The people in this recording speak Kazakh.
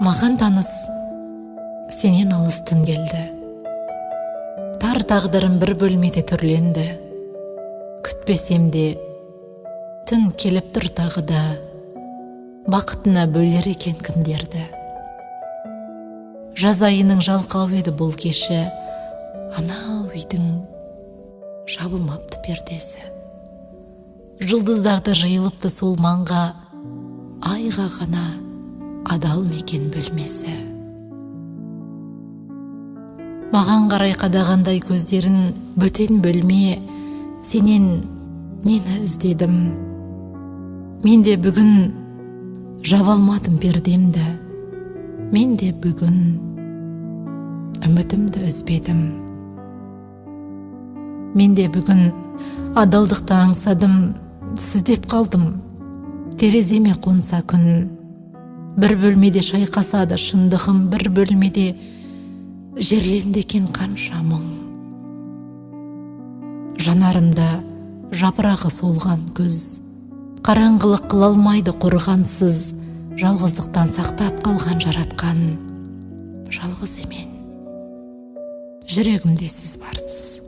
Маған таныс сенен алыс түн келді. Тар тағдырым бір бөлмеде түрленді. Күтпесем де түн келіп тұр тағы да, бақытына бөлер екен кімдерді. Жаз айының жалқау еді бұл кеші, анау үйдің жабылмапты пердесі. Жұлдыздарды жиылыпты сол маңға, айға ғана адал мекен бөлмесі. Маған қарай қадағандай көздерін бөтен бөлме, сенен нені іздедім. Мен де бүгін жаба алмадым пердемді, мен де бүгін үмітімді үзбедім. Мен де бүгін адалдықты аңсадым, сіздеп қалдым. Тереземе қонса күн, бір бөлмеде шайқасады шындығым, бір бөлмеде жерленді екен қанша мұң. Жанарымда жапырағы солған көз, қараңғылық қыла алмайды қорғансыз, жалғыздықтан сақтап қалған жаратқан жалғыз емен, жүрегімде сіз барсыз.